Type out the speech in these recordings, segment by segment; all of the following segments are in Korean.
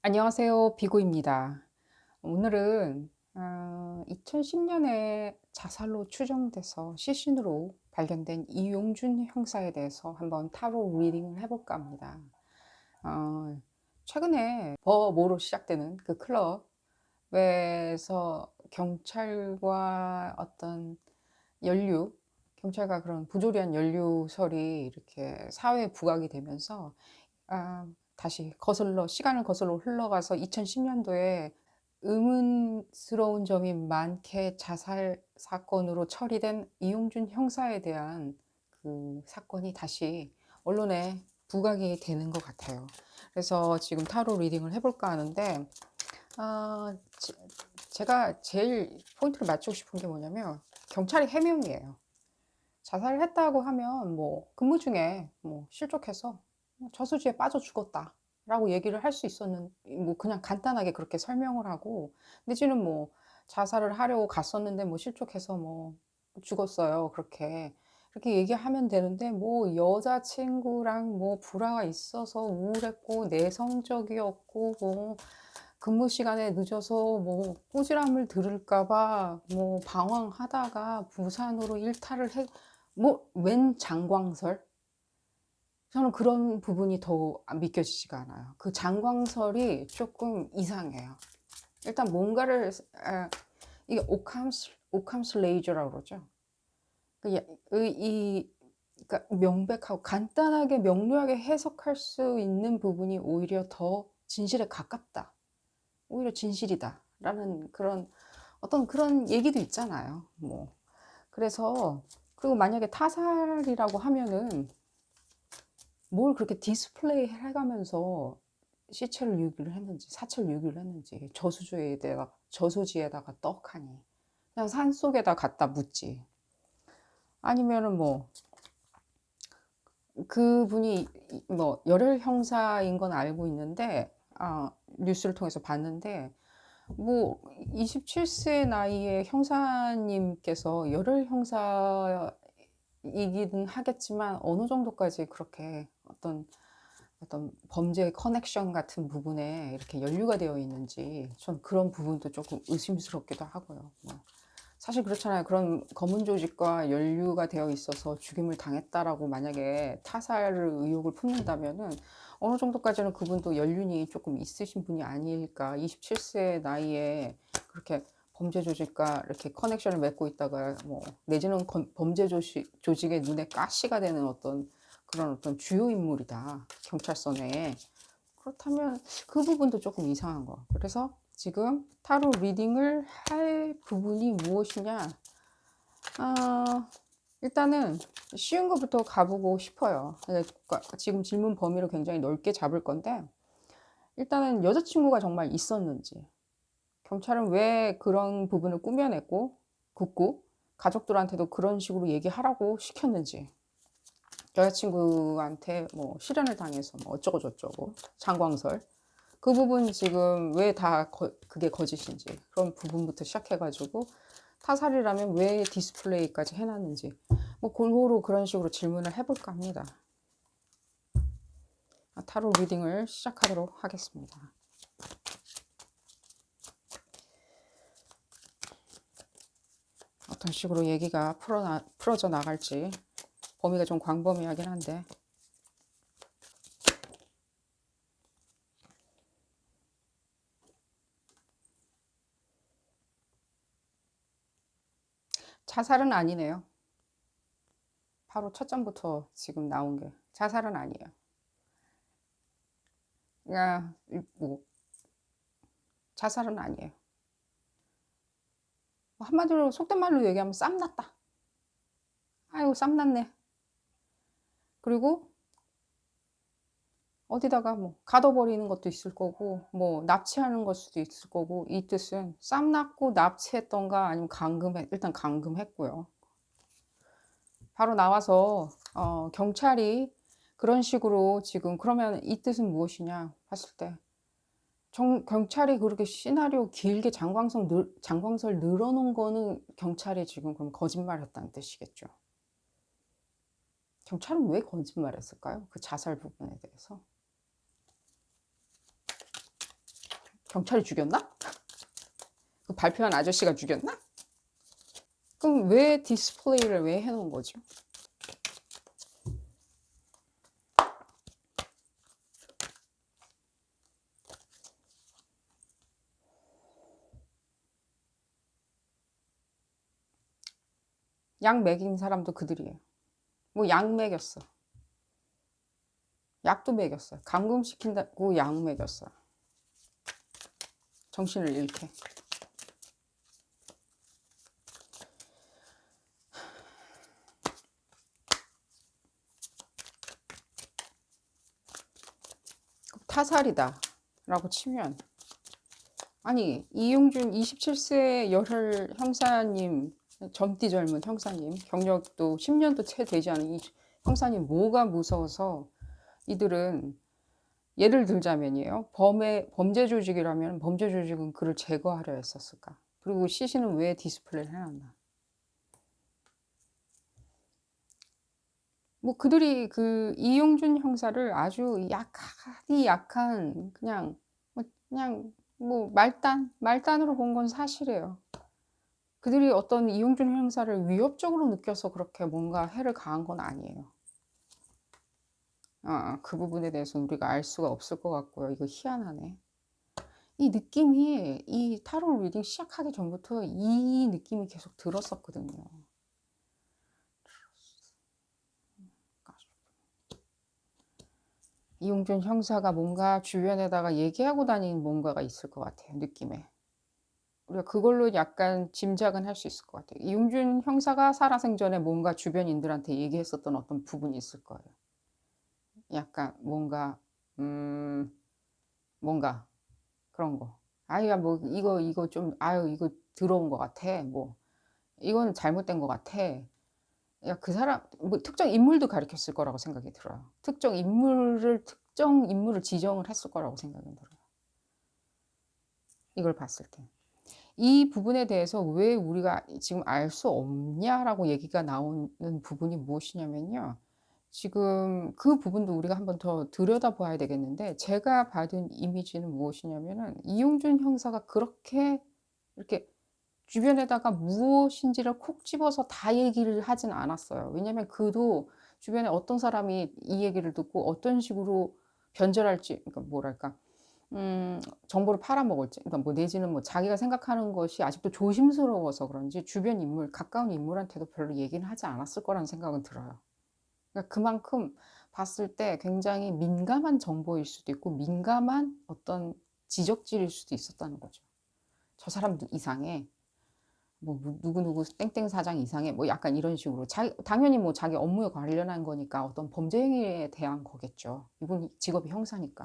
안녕하세요. 비고입니다. 오늘은 2010년에 자살로 추정돼서 시신으로 발견된 이용준 형사에 대해서 한번 타로 리딩을 해볼까 합니다. 어, 최근에 버모로 시작되는 그 클럽에서 경찰과 어떤 연류, 경찰과 그런 부조리한 연루설이 이렇게 사회에 부각이 되면서 다시 시간을 거슬러 흘러가서 2010년도에 의문스러운 점이 많게 자살 사건으로 처리된 이용준 형사에 대한 그 사건이 다시 언론에 부각이 되는 것 같아요. 그래서 지금 타로 리딩을 해볼까 하는데, 아, 제가 제일 포인트를 맞추고 싶은 게 뭐냐면, 경찰이 해명이에요. 자살을 했다고 하면 뭐 근무 중에 뭐 실족해서 저수지에 빠져 죽었다 라고 얘기를 할 수 뭐 그냥 간단하게 그렇게 설명을 하고, 내지는 뭐 자살을 하려고 갔었는데 뭐 실족해서 뭐 죽었어요, 그렇게 얘기하면 되는데, 뭐 여자친구랑 뭐 불화가 있어서 우울했고 내성적이었고 뭐 근무 시간에 늦어서 뭐 꾸지람을 들을까봐 뭐 방황하다가 부산으로 일탈을 해, 뭐 웬 장광설? 저는 그런 부분이 더 믿겨지지가 않아요. 그 장광설이 조금 이상해요. 일단 뭔가를 이게 오캄스 레이저라고 그러죠. 그 그러니까 명백하고 간단하게 명료하게 해석할 수 있는 부분이 오히려 더 진실에 가깝다. 오히려 진실이다라는 그런 어떤 그런 얘기도 있잖아요. 뭐 그래서, 그리고 만약에 타살이라고 하면은 뭘 그렇게 디스플레이 해가면서 시체를 유기를 했는지 사체를 유기를 했는지, 저수지에다가 떡하니 그냥 산속에다 갖다 묻지. 아니면은 뭐 그분이 뭐 열혈 형사인 건 알고 있는데, 뉴스를 통해서 봤는데, 뭐 27세 나이에 형사님께서 열혈 형사이기는 하겠지만 어느 정도까지 그렇게 어떤 범죄 커넥션 같은 부분에 이렇게 연루가 되어 있는지, 전 그런 부분도 조금 의심스럽기도 하고요. 뭐 사실 그렇잖아요. 그런 검은 조직과 연루가 되어 있어서 죽임을 당했다라고 만약에 타살을 의혹을 품는다면은 어느 정도까지는 그분도 연륜이 조금 있으신 분이 아닐까. 27세 나이에 그렇게 범죄 조직과 이렇게 커넥션을 맺고 있다가 뭐 내지는 범죄 조직의 눈에 가시가 되는 그런 어떤 주요 인물이다, 경찰서 내에. 그렇다면 그 부분도 조금 이상한 거. 그래서 지금 타로 리딩을 할 부분이 무엇이냐? 아, 일단은 쉬운 것부터 가보고 싶어요. 그러니까 지금 질문 범위를 굉장히 넓게 잡을 건데, 일단은 여자친구가 정말 있었는지, 경찰은 왜 그런 부분을 꾸며냈고 굽고 가족들한테도 그런 식으로 얘기하라고 시켰는지, 여자친구한테 뭐 실연을 당해서 뭐 어쩌고 저쩌고 장광설, 그 부분 지금 왜 그게 거짓인지, 그런 부분부터 시작해가지고 타살이라면 왜 디스플레이까지 해놨는지, 뭐 골고루 그런 식으로 질문을 해볼까 합니다. 타로 리딩을 시작하도록 하겠습니다. 어떤 식으로 얘기가 풀어져 나갈지 범위가 좀 광범위하긴 한데, 자살은 아니네요. 바로 첫 점부터 지금 나온 게 자살은 아니에요. 야, 뭐 자살은 아니에요. 한마디로 속된 말로 얘기하면 쌈났다. 아이고 쌈났네. 그리고 어디다가 뭐 가둬버리는 것도 있을 거고, 뭐 납치하는 걸 수도 있을 거고, 이 뜻은 쌈났고 납치했던가 아니면 일단 감금했고요. 바로 나와서 경찰이 그런 식으로 지금, 그러면 이 뜻은 무엇이냐 봤을 때, 경찰이 그렇게 시나리오 길게 장광설 늘어놓은 거는 경찰이 지금 그럼 거짓말했다는 뜻이겠죠. 경찰은 왜 거짓말했을까요? 그 자살 부분에 대해서. 경찰이 죽였나? 그 발표한 아저씨가 죽였나? 그럼 왜 디스플레이를 왜 해놓은 거죠? 약 먹인 사람도 그들이에요. 뭐 약 먹였어. 약도 먹였어요. 감금시킨다고 약 먹였어요. 정신을 잃게. 타살이다 라고 치면, 아니 이용준 27세 열혈 형사님, 젊디 젊은 형사님, 경력도 10년도 채 되지 않은 이 형사님 뭐가 무서워서 이들은, 예를 들자면이에요, 범죄 조직이라면 범죄 조직은 그를 제거하려 했었을까? 그리고 시신은 왜 디스플레이를 해놨나? 뭐 그들이 그 이용준 형사를 아주 약한 그냥 뭐 말단으로 본 건 사실이에요. 그들이 어떤 이용준 형사를 위협적으로 느껴서 그렇게 뭔가 해를 가한 건 아니에요. 그 부분에 대해서 우리가 알 수가 없을 것 같고요. 이거 희한하네. 이 느낌이, 이 타로 리딩 시작하기 전부터 이 느낌이 계속 들었었거든요. 이용준 형사가 뭔가 주변에다가 얘기하고 다니는 뭔가가 있을 것 같아요. 느낌에. 우리가 그걸로 약간 짐작은 할 수 있을 것 같아요. 이용준 형사가 살아생전에 뭔가 주변인들한테 얘기했었던 어떤 부분이 있을 거예요. 약간 뭔가 그런 거. 아유야 뭐 이거 좀 아유 이거 더러운 것 같아. 뭐 이거는 잘못된 것 같아. 야, 그 사람 뭐 특정 인물도 가리켰을 거라고 생각이 들어요. 특정 인물을 지정을 했을 거라고 생각이 들어요. 이걸 봤을 때. 이 부분에 대해서 왜 우리가 지금 알 수 없냐라고 얘기가 나오는 부분이 무엇이냐면요. 지금 그 부분도 우리가 한번 더 들여다봐야 되겠는데, 제가 받은 이미지는 무엇이냐면은 이용준 형사가 그렇게 이렇게 주변에다가 무엇인지를 콕 집어서 다 얘기를 하진 않았어요. 왜냐면 그도 주변에 어떤 사람이 이 얘기를 듣고 어떤 식으로 변절할지, 그러니까 뭐랄까, 정보를 팔아먹을지, 그러니까 뭐 내지는 뭐 자기가 생각하는 것이 아직도 조심스러워서 그런지 주변 인물, 가까운 인물한테도 별로 얘기는 하지 않았을 거라는 생각은 들어요. 그러니까 그만큼 봤을 때 굉장히 민감한 정보일 수도 있고 민감한 어떤 지적질일 수도 있었다는 거죠. 저 사람 이상해. 뭐 누구누구 땡땡 사장 이상해. 뭐 약간 이런 식으로. 당연히 뭐 자기 업무에 관련한 거니까 어떤 범죄 행위에 대한 거겠죠. 이분 직업이 형사니까.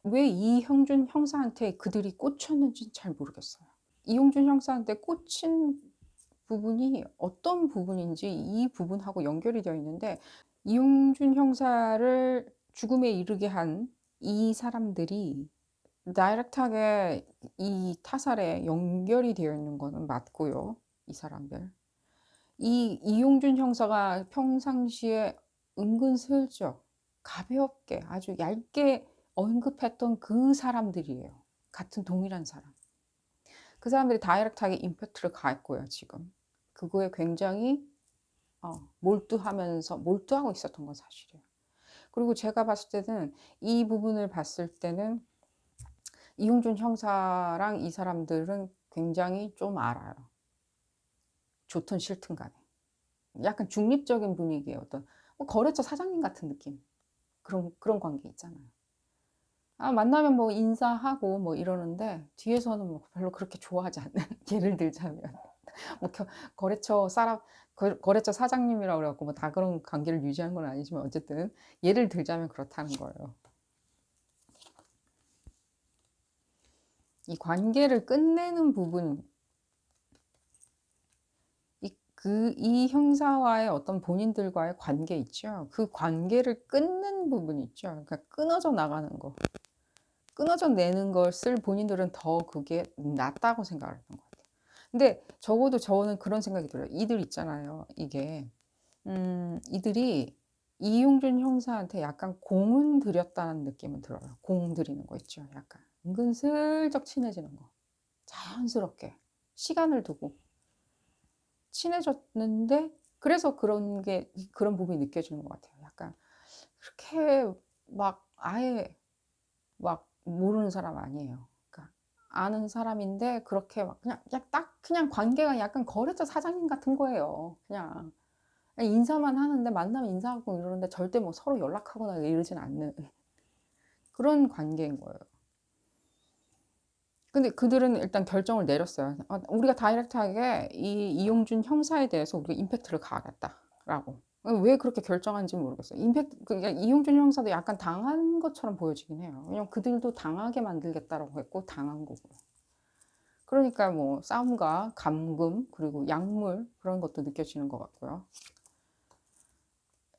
왜 이형준 형사한테 그들이 꽂혔는지는 잘 모르겠어요. 이용준 형사한테 꽂힌 부분이 어떤 부분인지 이 부분하고 연결이 되어 있는데, 이용준 형사를 죽음에 이르게 한 이 사람들이 다이렉트하게 이 타살에 연결이 되어 있는 거는 맞고요. 이 사람들. 이 이용준 형사가 평상시에 은근슬쩍 가볍게 아주 얇게 언급했던 그 사람들이에요. 같은 동일한 사람. 그 사람들이 다이렉트하게 임팩트를 가했고요. 지금 그거에 굉장히 몰두하고 있었던 건 사실이에요. 그리고 제가 봤을 때는 이 부분을 봤을 때는 이용준 형사랑 이 사람들은 굉장히 좀 알아요. 좋든 싫든 간에. 약간 중립적인 분위기의 어떤 뭐 거래처 사장님 같은 느낌. 그런 관계 있잖아요. 만나면 뭐 인사하고 뭐 이러는데 뒤에서는 뭐 별로 그렇게 좋아하지 않는 예를 들자면 뭐 거래처 사람 거래처 사장님이라고 그래갖고 뭐 다 그런 관계를 유지하는 건 아니지만 어쨌든 예를 들자면 그렇다는 거예요. 이 관계를 끝내는 부분, 이 형사와의 어떤 본인들과의 관계 있죠. 그 관계를 끊는 부분 있죠. 그러니까 끊어져 나가는 거. 끊어져 내는 것을 본인들은 더 그게 낫다고 생각을 했던 것 같아요. 근데 적어도 저는 그런 생각이 들어요. 이들 있잖아요. 이게 이들이 이용준 형사한테 약간 공은 들였다는 느낌은 들어요. 공 들이는 거 있죠. 약간 은근슬쩍 친해지는 거. 자연스럽게 시간을 두고 친해졌는데 그래서 그런 부분이 느껴지는 것 같아요. 약간 그렇게 막 아예 막 모르는 사람 아니에요. 그러니까 아는 사람인데 그렇게 막 그냥 딱 그냥 관계가 약간 거래처 사장님 같은 거예요. 그냥 인사만 하는데 만나면 인사하고 이러는데 절대 뭐 서로 연락하거나 이러진 않는 그런 관계인 거예요. 근데 그들은 일단 결정을 내렸어요. 우리가 다이렉트하게 이 이용준 형사에 대해서 우리가 임팩트를 가하겠다라고. 왜 그렇게 결정한지 모르겠어요. 그러니까 이용준 형사도 약간 당한 것처럼 보여지긴 해요. 왜냐면 그들도 당하게 만들겠다라고 했고 당한 거고요. 그러니까 뭐 싸움과 감금 그리고 약물 그런 것도 느껴지는 것 같고요.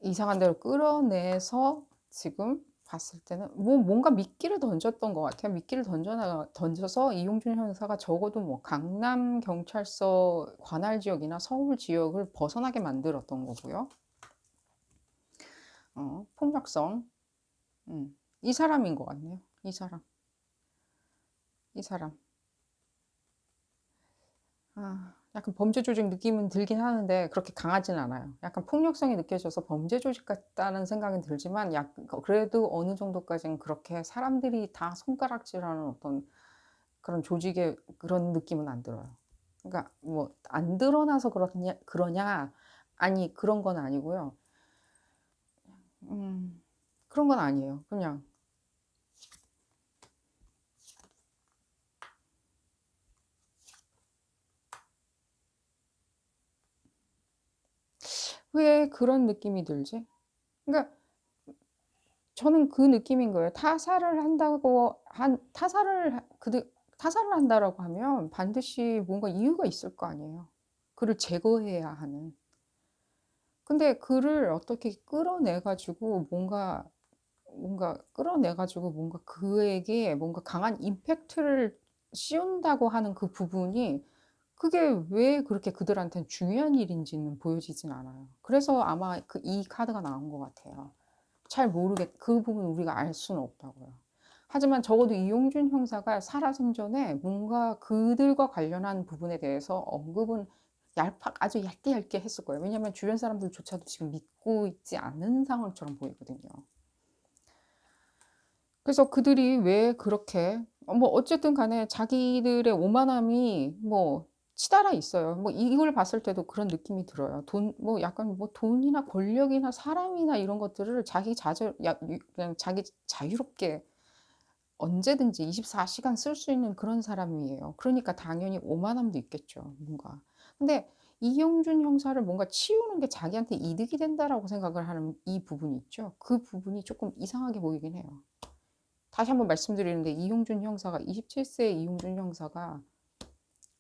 이상한 대로 끌어내서 지금 봤을 때는 뭔가 미끼를 던졌던 것 같아요. 미끼를 던져서 이용준 형사가 적어도 뭐 강남 경찰서 관할 지역이나 서울 지역을 벗어나게 만들었던 거고요. 폭력성. 이 사람인 것 같네요. 이 사람. 이 사람. 약간 범죄 조직 느낌은 들긴 하는데 그렇게 강하진 않아요. 약간 폭력성이 느껴져서 범죄 조직 같다는 생각은 들지만 그래도 어느 정도까지는 그렇게 사람들이 다 손가락질하는 어떤 그런 조직의 그런 느낌은 안 들어요. 그러니까 뭐 안 드러나서 그러냐? 아니 그런 건 아니고요. 그런 건 아니에요. 그냥 왜 그런 느낌이 들지? 그러니까 저는 그 느낌인 거예요. 타살을 한다라고 하면 반드시 뭔가 이유가 있을 거 아니에요. 그를 제거해야 하는. 근데 그를 어떻게 끌어내 가지고 뭔가 그에게 뭔가 강한 임팩트를 씌운다고 하는 그 부분이 그게 왜 그렇게 그들한테는 중요한 일인지는 보여지진 않아요. 그래서 아마 이 카드가 나온 것 같아요. 그 부분은 우리가 알 수는 없다고요. 하지만 적어도 이용준 형사가 살아생전에 뭔가 그들과 관련한 부분에 대해서 언급은 아주 얇게 얇게 했을 거예요. 왜냐하면 주변 사람들조차도 지금 믿고 있지 않은 상황처럼 보이거든요. 그래서 그들이 왜 그렇게 뭐 어쨌든 간에 자기들의 오만함이 뭐 치달아 있어요. 뭐 이걸 봤을 때도 그런 느낌이 들어요. 뭐 약간 뭐 돈이나 권력이나 사람이나 이런 것들을 그냥 자기 자유롭게 언제든지 24시간 쓸 수 있는 그런 사람이에요. 그러니까 당연히 오만함도 있겠죠, 뭔가. 근데 이용준 형사를 뭔가 치우는 게 자기한테 이득이 된다라고 생각을 하는 이 부분이 있죠. 그 부분이 조금 이상하게 보이긴 해요. 다시 한번 말씀드리는데 이용준 형사가 27세 이용준 형사가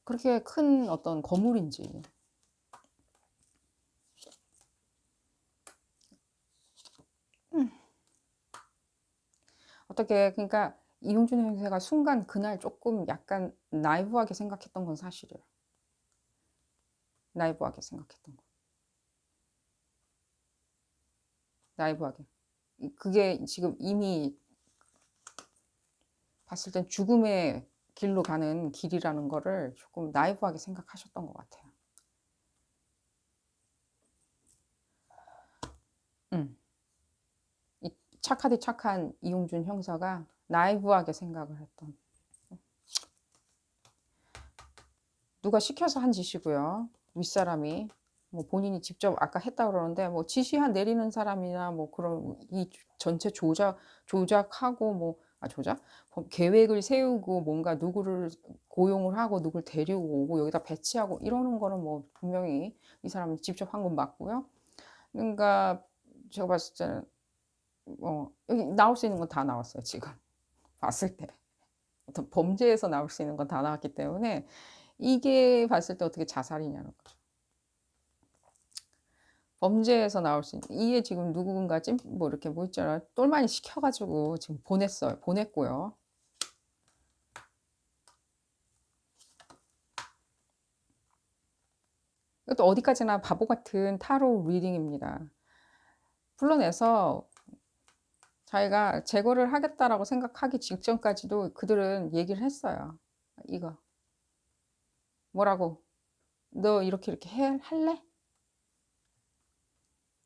그렇게 큰 어떤 거물인지 어떻게 그러니까 이용준 형사가 순간 그날 조금 약간 나이브하게 생각했던 건 사실이에요. 나이브하게 생각했던 거. 나이브하게. 그게 지금 이미 봤을 땐 죽음의 길로 가는 길이라는 거를 조금 나이브하게 생각하셨던 것 같아요. 음. 이 착하디 착한 이용준 형사가 나이브하게 생각을 했던. 누가 시켜서 한 짓이고요. 윗사람이 뭐 본인이 직접 아까 했다 그러는데 뭐 지시한 내리는 사람이나 뭐 그런 이 전체 조작하고 뭐 조작 계획을 세우고 뭔가 누구를 고용을 하고 누구를 데리고 오고 여기다 배치하고 이러는 거는 뭐 분명히 이 사람이 직접 한 건 맞고요. 그러니까 제가 봤을 때는 여기 나올 수 있는 건 다 나왔어요 지금 봤을 때 어떤 범죄에서 나올 수 있는 건 다 나왔기 때문에 이게 봤을 때 어떻게 자살이냐는 거죠. 범죄에서 나올 수 있는 이게 지금 누군가 뭐 이렇게 뭐 있잖아요. 똘마니 시켜가지고 지금 보냈고요. 이것도 어디까지나 바보 같은 타로 리딩입니다. 불러내서 자기가 제거를 하겠다라고 생각하기 직전까지도 그들은 얘기를 했어요. 이거 뭐라고? 너 이렇게 할래?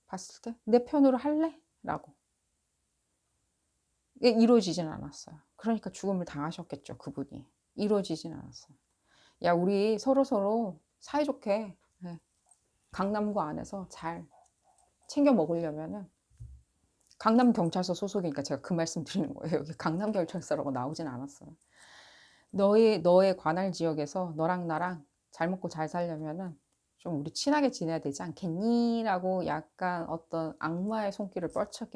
봤을 때 내 편으로 할래? 라고. 이게 이루어지진 않았어요. 그러니까 죽음을 당하셨겠죠, 그분이. 이루어지진 않았어요. 야, 우리 서로 사이좋게, 예, 강남구 안에서 잘 챙겨 먹으려면은, 강남경찰서 소속이니까 제가 그 말씀 드리는 거예요. 여기 강남경찰서라고 나오진 않았어요. 너의 관할 지역에서 너랑 나랑 잘 먹고 잘 살려면은 좀 우리 친하게 지내야 되지 않겠니? 라고 약간 어떤 악마의 손길을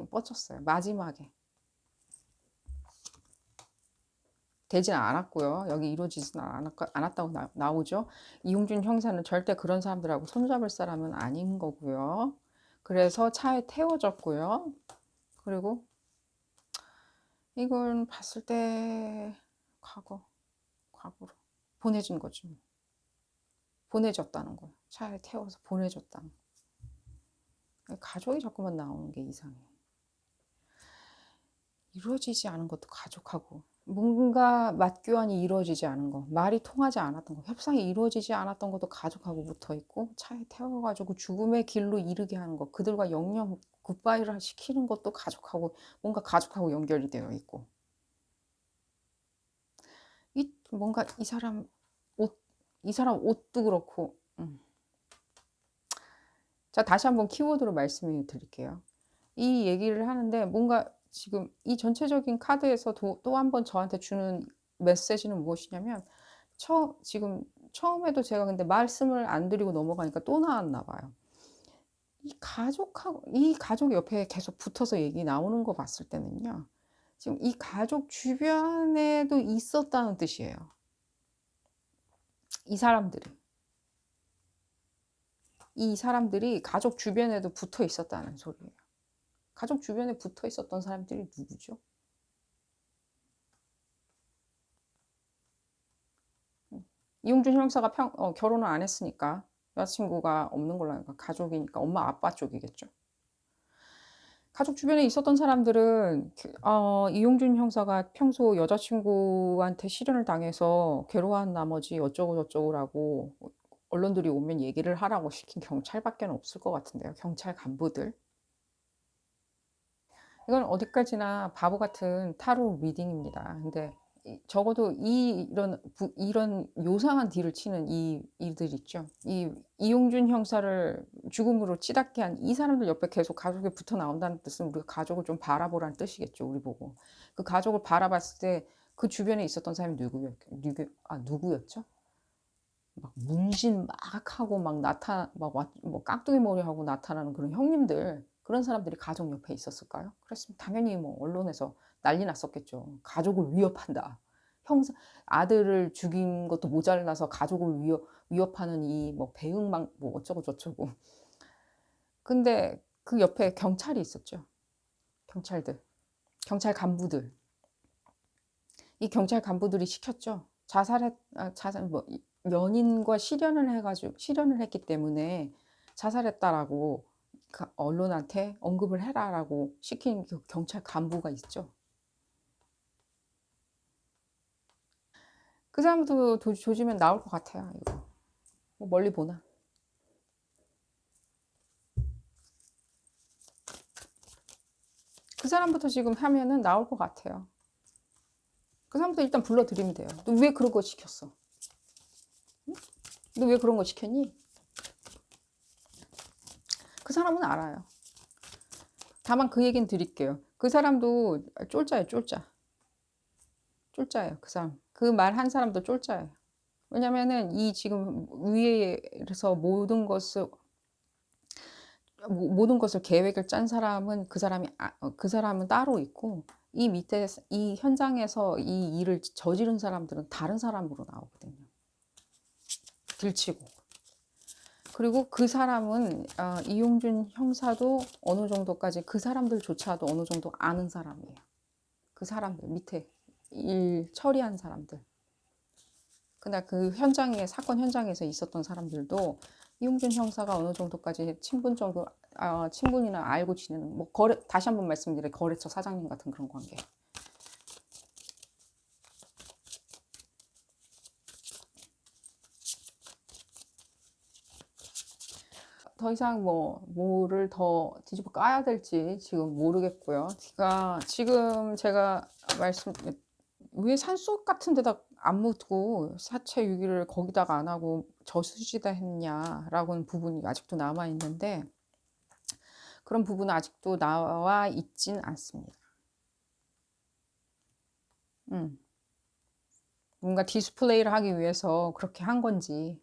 뻗쳤어요. 마지막에. 되진 않았고요. 여기 이루어지진 않았다고 나오죠. 이용준 형사는 절대 그런 사람들하고 손잡을 사람은 아닌 거고요. 그래서 차에 태워졌고요. 그리고 이걸 봤을 때 과거로 보내진 거죠. 보내줬다는 거예요. 차에 태워서 보내줬다는 거. 가족이 자꾸만 나오는 게 이상해. 이루어지지 않은 것도 가족하고, 뭔가 맞교환이 이루어지지 않은 거, 말이 통하지 않았던 거, 협상이 이루어지지 않았던 것도 가족하고 붙어 있고, 차에 태워가지고 죽음의 길로 이르게 하는 거, 그들과 영영 굿바이를 시키는 것도 가족하고, 뭔가 가족하고 연결이 되어 있고, 뭔가 이 사람 옷도 그렇고, 자, 다시 한번 키워드로 말씀을 드릴게요. 이 얘기를 하는데 뭔가 지금 이 전체적인 카드에서 또 한 번 저한테 주는 메시지는 무엇이냐면, 지금 처음에도 제가 근데 말씀을 안 드리고 넘어가니까 또 나왔나 봐요. 이 가족 옆에 계속 붙어서 얘기 나오는 거 봤을 때는요. 지금 이 가족 주변에도 있었다는 뜻이에요. 이 사람들이 가족 주변에도 붙어 있었다는 소리예요. 가족 주변에 붙어 있었던 사람들이 누구죠? 이용준 형사가 결혼을 안 했으니까 여자친구가 없는 걸로 아니까 가족이니까 엄마 아빠 쪽이겠죠. 가족 주변에 있었던 사람들은 이용준 형사가 평소 여자친구한테 실연을 당해서 괴로워한 나머지 어쩌고 저쩌고라고 언론들이 오면 얘기를 하라고 시킨 경찰밖에 없을 것 같은데요. 경찰 간부들. 이건 어디까지나 바보 같은 타로 리딩입니다. 근데 적어도 이런 요상한 딜을 치는 이들 있죠. 이용준 형사를 죽음으로 치닫게 한 이 사람들 옆에 계속 가족이 붙어 나온다는 뜻은 우리가 가족을 좀 바라보라는 뜻이겠죠. 우리 보고. 그 가족을 바라봤을 때 그 주변에 있었던 사람이 누구였죠? 막 문신 막 하고 뭐 깍두기 머리 하고 나타나는 그런 형님들, 그런 사람들이 가족 옆에 있었을까요? 그랬으면 당연히 뭐 언론에서 난리 났었겠죠. 가족을 위협한다. 형사 아들을 죽인 것도 모자라서 가족을 위협하는 이 뭐 배은망 뭐 어쩌고 저쩌고. 근데 그 옆에 경찰이 있었죠. 경찰 간부들. 이 경찰 간부들이 시켰죠. 자살 뭐 연인과 실연을 했기 때문에 자살했다라고 언론한테 언급을 해라라고 시킨 그 경찰 간부가 있죠. 그 사람도 조지면 나올 것 같아요. 이거 뭐 멀리 보나. 그 사람부터 지금 하면은 나올 것 같아요. 그 사람부터 일단 불러드리면 돼요. 너 왜 그런 거 시켰어? 너 왜 그런 거 시켰니? 그 사람은 알아요. 다만 그 얘기는 드릴게요. 그 사람도 쫄자예요, 쫄자예요, 그 사람. 그 말 한 사람도 쫄자예요. 왜냐면은 이 지금 위에서 모든 것을 계획을 짠 사람은 그 사람은 따로 있고, 이 밑에 이 현장에서 이 일을 저지른 사람들은 다른 사람으로 나오거든요. 들치고. 그리고 그 사람은 이용준 형사도 어느 정도까지 그 사람들조차도 어느 정도 아는 사람이에요. 그 사람들 밑에 일 처리한 사람들. 근데 그 사건 현장에서 있었던 사람들도 이용준 형사가 어느 정도까지 친분 정도, 친분이나 알고 지내는, 뭐, 다시 한번 말씀드려, 거래처 사장님 같은 그런 관계. 더 이상 뭐를 더 뒤집어 까야 될지 지금 모르겠고요. 지금 제가 왜 산속 같은 데다 안 묻고 사체 유기를 거기다가 안 하고 저수지다 했냐라고는 부분이 아직도 남아 있는데, 그런 부분은 아직도 나와 있진 않습니다. 음. 뭔가 디스플레이를 하기 위해서 그렇게 한 건지,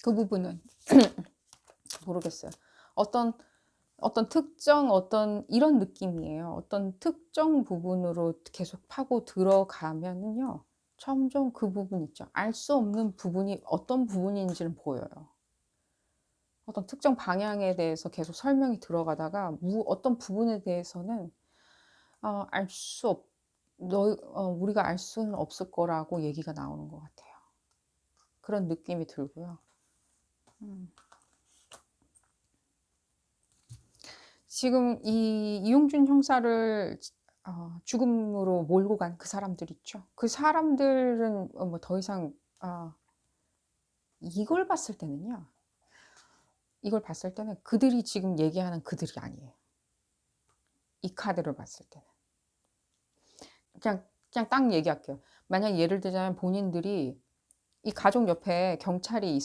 그 부분은 모르겠어요. 어떤 이런 느낌이에요. 어떤 특정 부분으로 계속 파고 들어가면은요, 점점 그 부분 있죠. 알 수 없는 부분이 어떤 부분인지는 보여요. 어떤 특정 방향에 대해서 계속 설명이 들어가다가 어떤 부분에 대해서는 알 수 없, 우리가 알 수는 없을 거라고 얘기가 나오는 것 같아요. 그런 느낌이 들고요. 지금 이 이용준 형사를 죽음으로 몰고 간 그 사람들 있죠. 그 사람들은 뭐 더 이상 이걸 봤을 때는요. 이걸 봤을 때는 그들이 지금 얘기하는 그들이 아니에요. 이 카드를 봤을 때는. 그냥 딱 얘기할게요. 만약 예를 들자면 본인들이 이 가족 옆에 경찰이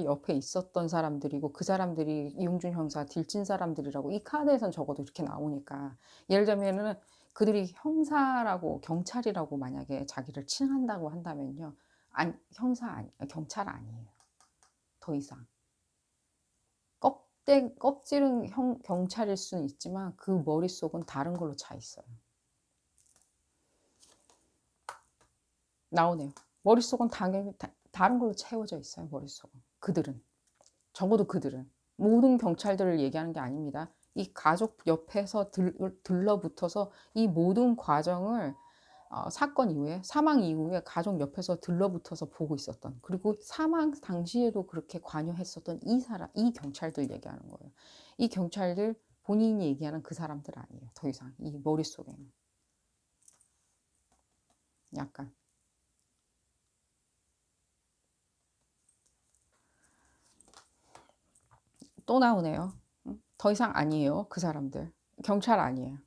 옆에 있었던 사람들이고, 그 사람들이 이용준 형사 딜친 사람들이라고 이 카드에선 적어도 이렇게 나오니까, 예를 들면은 그들이 형사라고 경찰이라고 만약에 자기를 칭한다고 한다면요. 경찰 아니에요. 더 이상. 껍질은 경찰일 수는 있지만 그 머릿속은 다른 걸로 차 있어요. 나오네요. 머릿속은 당연히 다른 걸로 채워져 있어요. 머릿속은. 적어도 그들은. 모든 경찰들을 얘기하는 게 아닙니다. 이 가족 옆에서 들러붙어서 이 모든 과정을 사건 이후에, 사망 이후에 가족 옆에서 들러붙어서 보고 있었던, 그리고 사망 당시에도 그렇게 관여했었던 이 경찰들 얘기하는 거예요. 이 경찰들, 본인이 얘기하는 그 사람들 아니에요. 더 이상 이 머릿속에는. 약간 또 나오네요. 더 이상 아니에요. 그 사람들. 경찰 아니에요.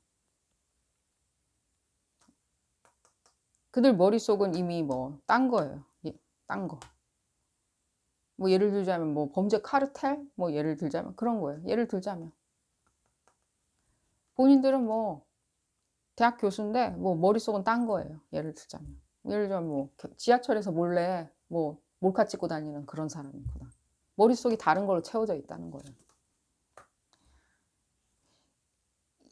그들 머릿속은 이미 뭐 딴 거예요. 딴 거. 뭐 예를 들자면 뭐 범죄 카르텔? 뭐 예를 들자면 그런 거예요. 예를 들자면. 본인들은 뭐 대학 교수인데 뭐 머릿속은 딴 거예요. 예를 들자면. 예를 들자면 뭐 지하철에서 몰래 뭐 몰카 찍고 다니는 그런 사람이구나. 머릿속이 다른 걸로 채워져 있다는 거예요.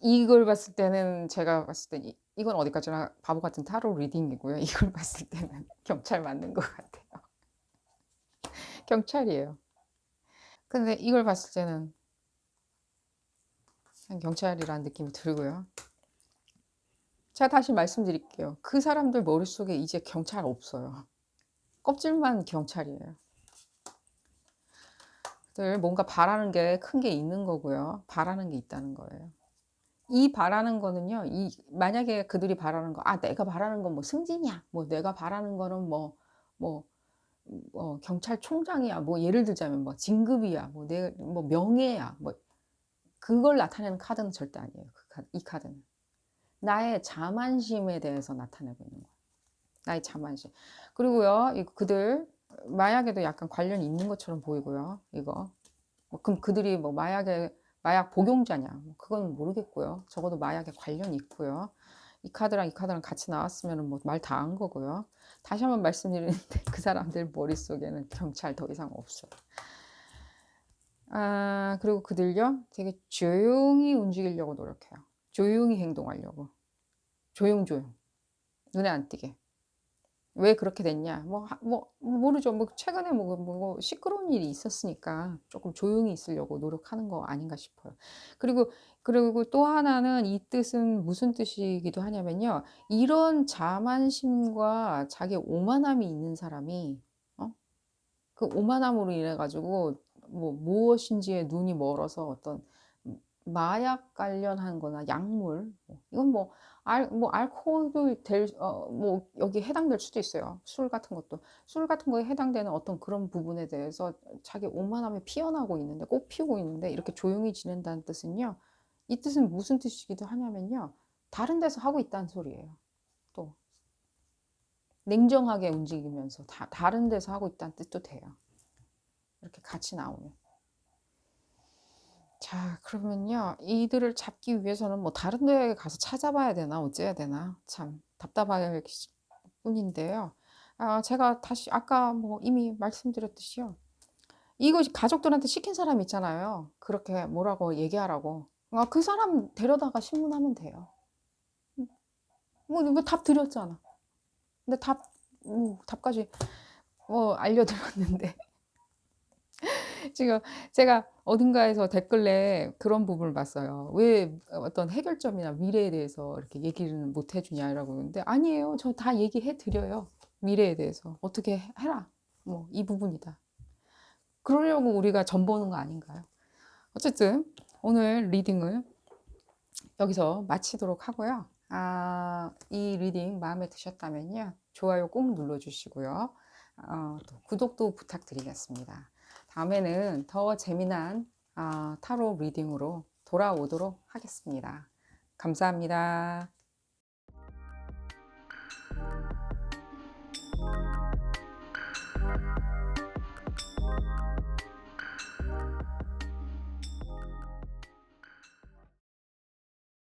이걸 봤을 때는, 제가 봤을 때 이건 어디까지나 바보 같은 타로 리딩이고요. 이걸 봤을 때는 경찰 맞는 것 같아요. 경찰이에요. 근데 이걸 봤을 때는 그냥 경찰이라는 느낌이 들고요. 제가 다시 말씀드릴게요. 그 사람들 머릿속에 이제 경찰 없어요. 껍질만 경찰이에요. 늘 뭔가 바라는 게 큰 게 있는 거고요. 바라는 게 있다는 거예요. 이 바라는 거는요, 만약에 그들이 바라는 거, 내가 바라는 건 뭐 승진이야. 뭐 내가 바라는 거는 뭐, 경찰총장이야. 뭐 예를 들자면 뭐 진급이야. 뭐 명예야. 뭐 그걸 나타내는 카드는 절대 아니에요. 이 카드는. 나의 자만심에 대해서 나타내고 있는 거예요. 나의 자만심. 그리고요, 그들 마약에도 약간 관련이 있는 것처럼 보이고요. 이거. 그럼 그들이 뭐 마약 복용자냐? 그건 모르겠고요. 적어도 마약에 관련이 있고요. 이 카드랑 같이 나왔으면 뭐 말 다 한 거고요. 다시 한번 말씀드리는데 그 사람들 머릿속에는 경찰 더 이상 없어요. 그리고 그들요, 되게 조용히 움직이려고 노력해요. 조용히 행동하려고. 조용조용. 눈에 안 띄게. 왜 그렇게 됐냐? 모르죠. 뭐 최근에 시끄러운 일이 있었으니까 조금 조용히 있으려고 노력하는 거 아닌가 싶어요. 그리고 또 하나는 이 뜻은 무슨 뜻이기도 하냐면요. 이런 자만심과 자기 오만함이 있는 사람이 그 오만함으로 인해 가지고 무엇인지에 눈이 멀어서 어떤 마약 관련한 거나 약물 이건 알코올도 여기에 해당될 수도 있어요. 술 같은 것도. 술 같은 거에 해당되는 어떤 그런 부분에 대해서 자기 오만함이 피어나고 있는데 꽃피우고 있는데 이렇게 조용히 지낸다는 뜻은요. 이 뜻은 무슨 뜻이기도 하냐면요. 다른 데서 하고 있다는 소리예요. 또 냉정하게 움직이면서 다른 데서 하고 있다는 뜻도 돼요. 이렇게 같이 나오면. 자, 그러면요. 이들을 잡기 위해서는 다른 데 가서 찾아봐야 되나, 어째야 되나. 참, 답답할 뿐인데요. 제가 다시, 아까 이미 말씀드렸듯이요. 이거 가족들한테 시킨 사람 있잖아요. 그렇게 뭐라고 얘기하라고. 그 사람 데려다가 신문하면 돼요. 답 드렸잖아. 근데 답까지 알려드렸는데. 지금 제가 어딘가에서 댓글에 그런 부분을 봤어요. 왜 어떤 해결점이나 미래에 대해서 이렇게 얘기를 못 해주냐라고 그러는데 아니에요. 저 다 얘기해 드려요. 미래에 대해서 어떻게 해라. 이 부분이다. 그러려고 우리가 전 보는 거 아닌가요? 어쨌든 오늘 리딩을 여기서 마치도록 하고요. 이 리딩 마음에 드셨다면요. 좋아요 꼭 눌러주시고요. 또 구독도 부탁드리겠습니다. 다음에는 더 재미난 타로 리딩으로 돌아오도록 하겠습니다. 감사합니다.